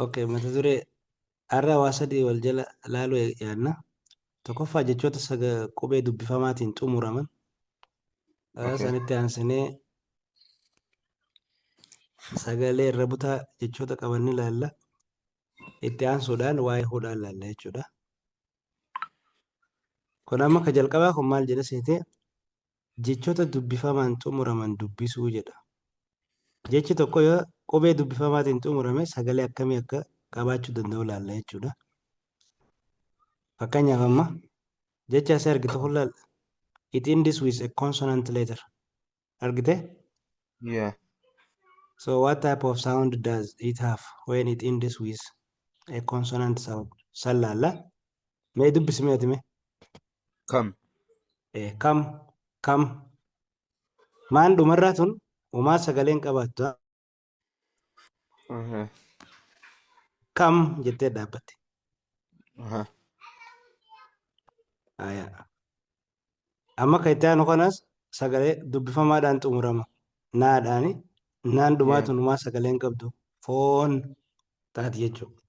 Okay, mata duree har'a waa sadii wal jala laaluu yaadna. Tokkoffaa jechoota qubee dubbifamaatiin xumuraman. Okay. Sanitti aansinee sagalee irra butaa jechoota qaban ni laalla. Itti aansuudhaan waa'ee hudhaan laalla jechuudha. Kun amma ka jalqabaa kun maal jedha seetee jechoota dubbifamaan xumuraman dubbisuu jedha. Jechi tokko yoo qubee dubbifamaatiin xumurame sagalee akkamii akka qabaachuu danda'u laalla jechuudha. Fakkeenyaaf amma jecha asii argitu kun laalla. It ends with a consonant letter. Argite? Yeah. So what type of sound does it have when it ends with a consonant sound? Sallalla. Mee dubbismee ati mee? Come. Kam. Maan dhumarraa tun uumaa sagaleen qabaattu. Uh-huh. Kam jettee dhaabbatti. Uh-huh. Amma kan itti aanu kanas sagalee dubbifamaadhaan xumurama. Naadhaani. Naan dhumaa Yeah. tun uumaa sagaleen qabdu. Foon taati jechuudha.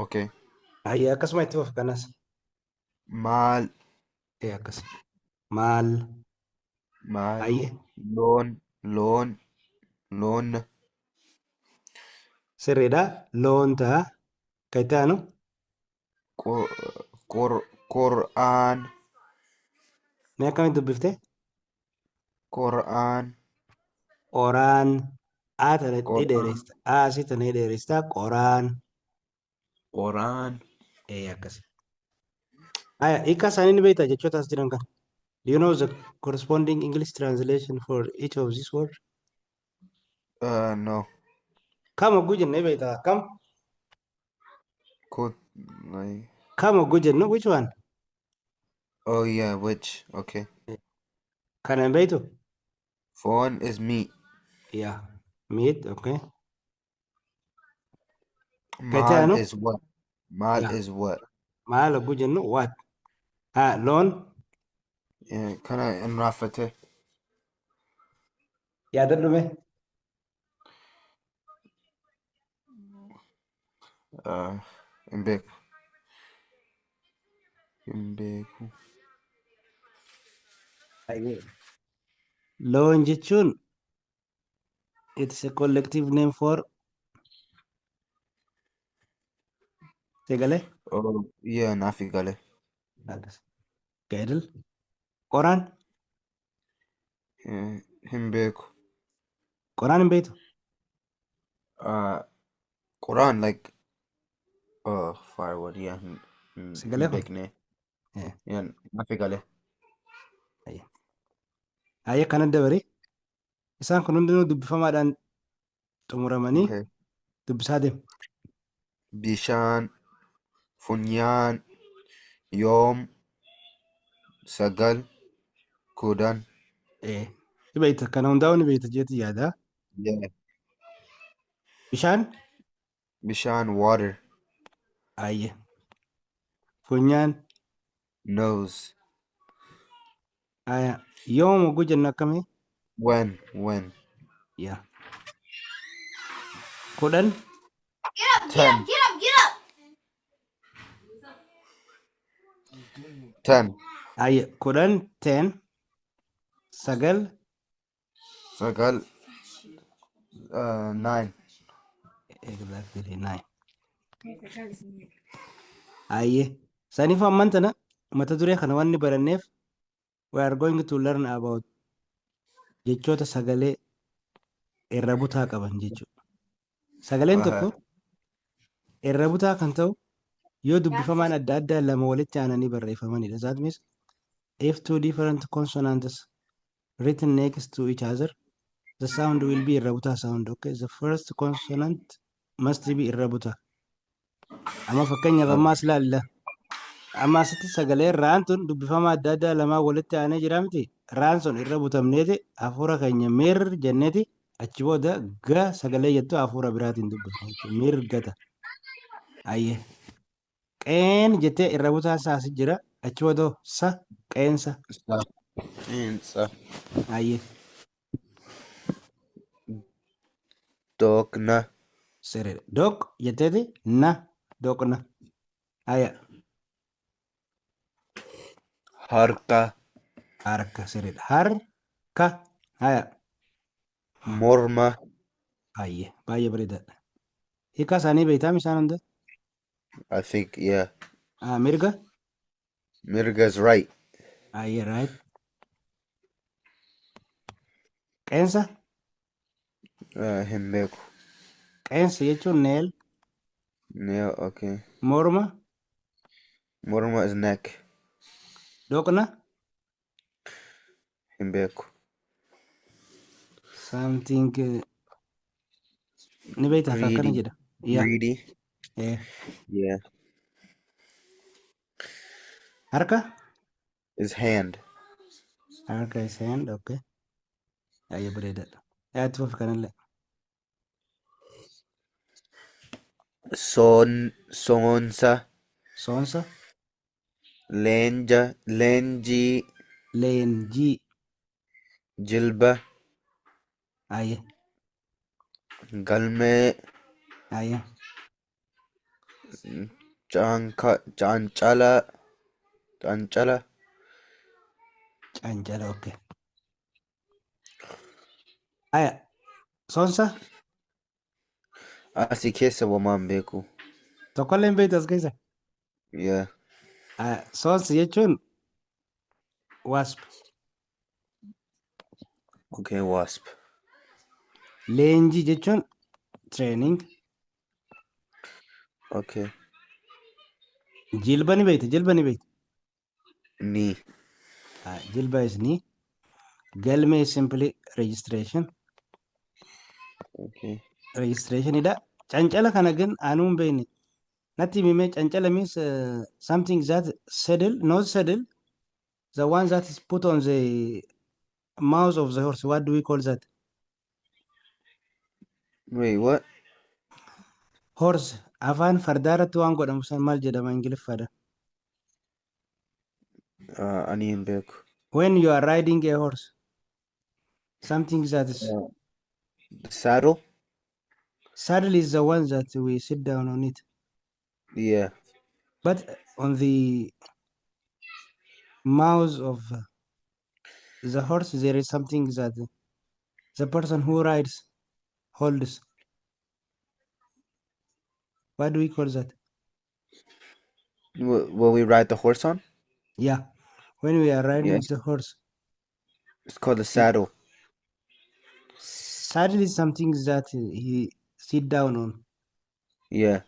Okay. Akkasuma itti fufi kanas. Mal. Akkas. Maal. Malu. Loon. Sirriidha. Loon ta'a. Kan itti aanu. Qur'aan. Mee akkamitti dubbiftee? Qur'aan. Qoraan. Tana ni dheeresta. Asii tana ni dheeresta. Qoraan. Akkas. Hiika isaanii ni beektaa jechoota as jiran kan. Do you know the corresponding English translation for each of these words? No. Kam hogguu jennee beektaa? Kam? Like. Kam hogguu jennu which one? Oh yeah, which? Okay. Kana hin beektu? Phone is meat. Yeah. Meat, okay. Mal is what? Yeah. Is what? Maal hogguu jennu what? Loon. Yeah, kana in rafate. Yaadadhu mee? In beeku. Loon jechuun it's a collective name for sagalee. Oh yeah, nafi gale. Gaadil. Qoraan. Hin beeku. Qoraan hin beektu. Quran like firewood, yeah. Sagalee kun. Beekne. Yeah, nafi gale. Kana dabalee isaan kun hundinuu dubbifamaadhaan xumuramanii Okay. dubbisaa deemu. Bishaan, funyaan, yoom, sagal, kudhan. Ni beekta. Kana hundaa'uu ni beekta jeetii yaada. Yeah. Bishaan. Water. Funyaan. Nose. Yoom hogguu jennu akkamii? When? Yeah. Kudhan. Ten. 10. Kudhan. 10. Sagal. 9. Exactly 9. Saniif amman tana mata duree kana wanni baranneef we are going to learn about jechoota sagalee irra butaa qaban jechuudha. Sagaleen tokko irra butaa kan ta'u yoo dubbifamaan adda addaa lama walitti aananii barreeffamanidha. That means if two different consonants written next to each other, the sound will be irra butaa sound. Okay, the first consonant must be irra butaa. Amma fakkeenyaaf ammaas laalla. Amma asitti sagalee raan tun dubbifama adda addaa lamaa walitti aanee jira miti. Raan sun irra butamneeti hafuura keenya mir jenneeti achi booda ga sagalee jettu hafuura biraatiin dubbifama jechuudha. Mirgata. Qeen jettee irra butaa saasi jira achi booda sa qeensa. Dookna. Sirriidha. Doq jetteeti na doqna. Haya harka, harka sirriidha. Harka. Haya morma, baay'ee bareedaadha. Hiika isaanii beektaam isaan hunda? I think, yeah. Mirga? Mirga's right. Right. Qeensa? Hin beeku. Qeensa jechuun neel. Yeah, okay. Morma? Morma is neck. Doqna? Hin beeku. Something ni beektaaf akkana Greedy. jedha. Yaa. Greedy. Yeah. Harka? Is hand. Harka is hand. Okay. Baay'ee bareedaadha. Itti fufi kanallee. Soonsa, Soonsa? leenjii, Leenjii. jilba, Baay'ee. galmee, Baay'ee. cancala, Cancala. Okay. Haya. Soonsa? asii keessa wamaan beeku. Tokkollee hin beektu as keessa. Yeah. Soonsa jechuun wasp. Okay, wasp. Leenjii jechuun training. Okay. Jilba ni beekta. Knee. Jilba is knee. Galmee is simply registration. Okay. Registrationidha. Cancala kana gan anuu hin beekne. Natti himee cancala means something that saddle, not saddle. The one that is put on the mouth of the horse. What do we call that? Wait, what? Horse. Afaan fardaa irratti waan godhamu san maal jedhama Ingiliffaadha? Ani hin beeku. When you are riding a horse. Something that is... Saddle? Saddle is the one that we sit down on it. Yeah. But on the mouth of the horse, there is something that the person who rides holds. What do we call that? Will we ride the horse on? Yeah. When we are riding Yes. the horse. It's called a saddle. Saddle is something that he sit down on. Yeah.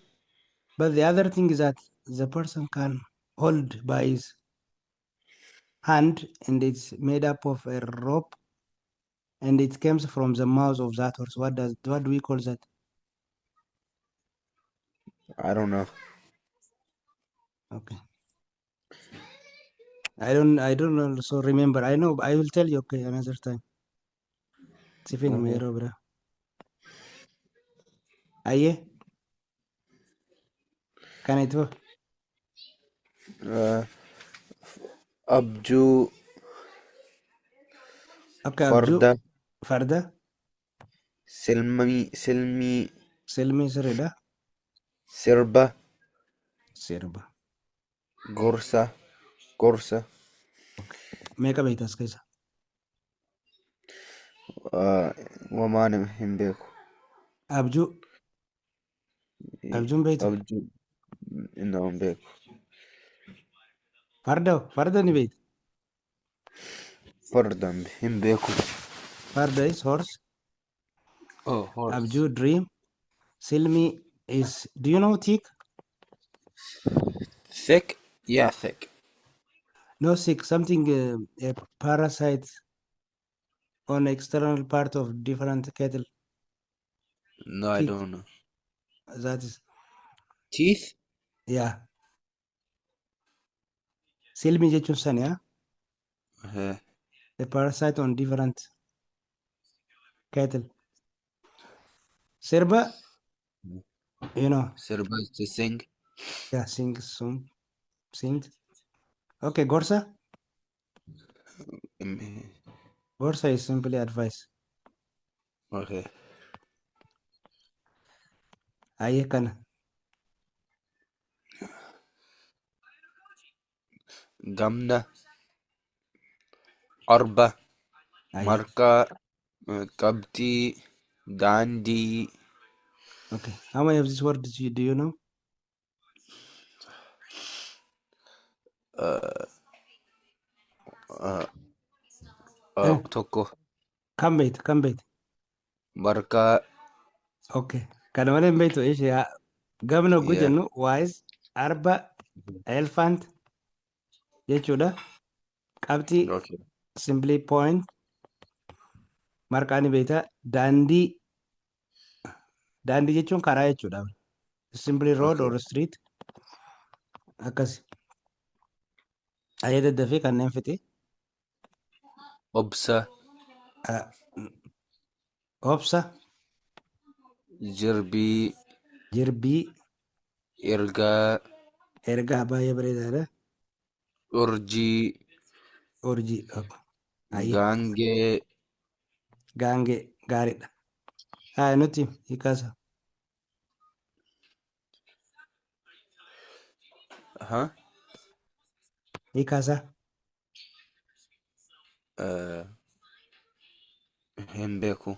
But the other thing is that the person can hold by his hand, and it's made up of a rope, and it comes from the mouth of that horse. What do we call that? I don't know. Okay. I don't know. So remember, I know. I will tell you. Okay, another time. Sifin Okay. mero bra. Aye. Can it go? Abjuu, Okay. farda, Farda. silmii, Silmi sirida. sirba, Sirba. gorsa. Meeqa beektas keessa? Wamaan hin beeku. Abjuu. Abjuun beektu? Abjuu hin beeku. Farda ni beektu? Farda hin beeku. Farda is horse. Oh, horse. Abjuu dream. Silmi is, do you know tick? Thick? Yeah, thick. No, sick. Something a parasite on external part of different cattle. No, I Thick. don't know. That is, Teeth? yeah. Silmi jechuun sani, a parasite on different cattle. Sirba, you know, Sirba is to sing. yeah, sing. Okay, Gorsa. Gorsa is simply advice. Okay. Ayyee kana. Gamna. Arba. Ayyee. Marqa. Qabxii. Daandii. Okay. How many of these words do you know? Uh, uh, Eh? Tokko. Kam beektu? Kam beektu? Marqa. Okay. Kana malee hin beektu ishee gamna oguu Yeah. jennu wise, arba, elephant jechuudha. Qabxii Okay. simply point. Marqaa ni beekta. Daandii. Daandii jechuun karaa jechuudha. Simply road Okay. or street. Akkas. Ayyee daddafee kanneen fixi. Obsa. Obsa, Jirbii. jirbii, Ergaa. ergaa baay'ee bareedaadha. Urjii. Urjii. Ayyee. Gaangee. Gaangee gaariidha. Haa nuti hiikaasa. Huh? Hiikaasa. Hin beeku.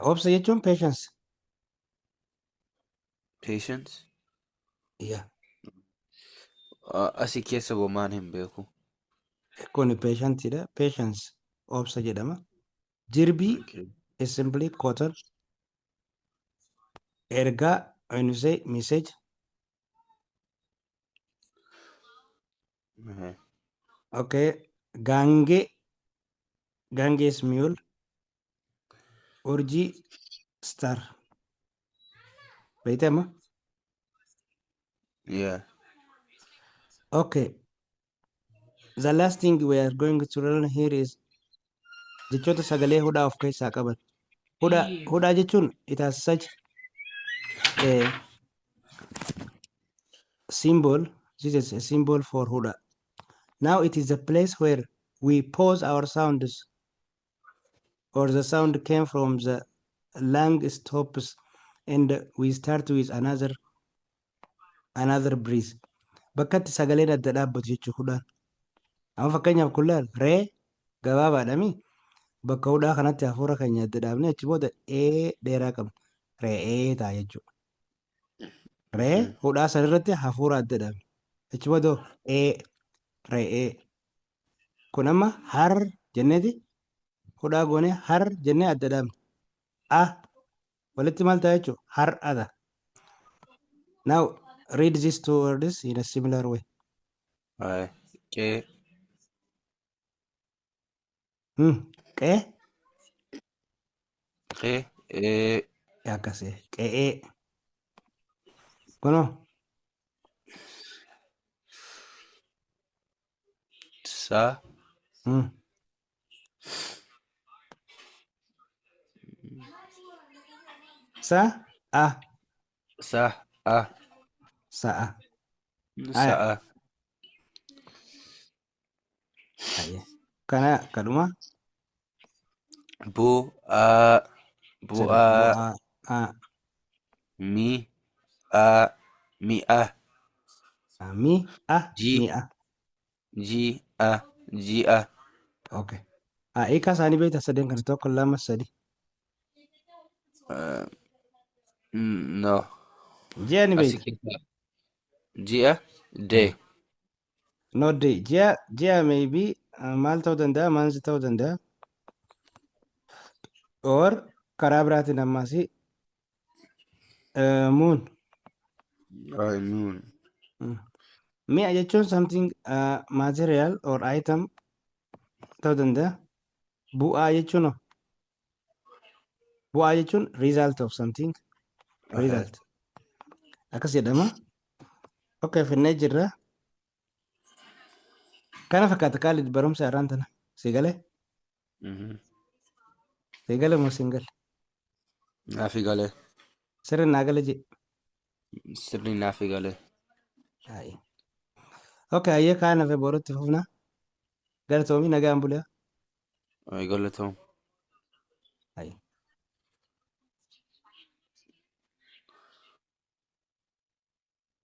Obsa jechuun patience. Patience. Yaa. Asii keessa homaan hin beeku. Kun patientidha. Patience obsa jedhama. Jirbii Okay. is simply cotton. Ergaa when you say message. Okay. Gaangee. Gaangee is mule. Urjii star. Beekama? Yeah. Okay. The last thing we are going to learn here is jechoota sagalee hudhaa of keessaa qaban. Hudhaa jechuun it has such a symbol. This is a symbol for hudhaa. Now it is a place where we pause our sounds or the sound came from the lung stops and we start with another breath. Bakka itti sagaleen adda dhaabbatu jechuudha hudhaan. Amma fakkeenyaaf kun laal ree gabaabaadhami. Bakka hudhaa kanatti hafuura keenya adda dhaabnee achi booda dheeraa qabna. Re'ee ta'a jechuudha. Ree hudhaa sanarratti hafuura adda dhaabne. Achi booda re'ee. Kun amma har jenneeti hudhaa goonee har jennee adda dhaabne. Walitti maal ta'a jechuudha? Har'adha. Now read these two words in a similar way. Qee. Qee. Qee. Akkasii qe'ee. Kunoo. Sa. Sa'a. Sa'a. Sa'a. Sa'a. Kana kadhuma. Bu'aa. Bu'aa. Mi'a. Mi'a. Mi'a. Mi'a. Ji'a. Ji'a. Okay. Hiika isaanii beektaa sadeen kana tokko lama sadi. No. Ji'a ni Asii beekta. keessa. Ji'a. Day. No day. Ji'a maybe maal ta'uu danda'a maansi ta'uu danda'a. Or karaa biraatiin ammaas moon. Noon. Mi'a jechuun something material or item ta'uu danda'a. Bu'aa jechuun result of something. Result. Akkas jedhama. Okay, finnee jirra. Kana fakkaata Khalid barumsa irraan tana. Si galee? Si galee moo siin galle? Naafi galee. Sirri naa gale jedhe. Sirri naafi galee. Okay, ayyee kaan hafe borutti fufna. Galatoomii nagaan bulaa. Galatoom.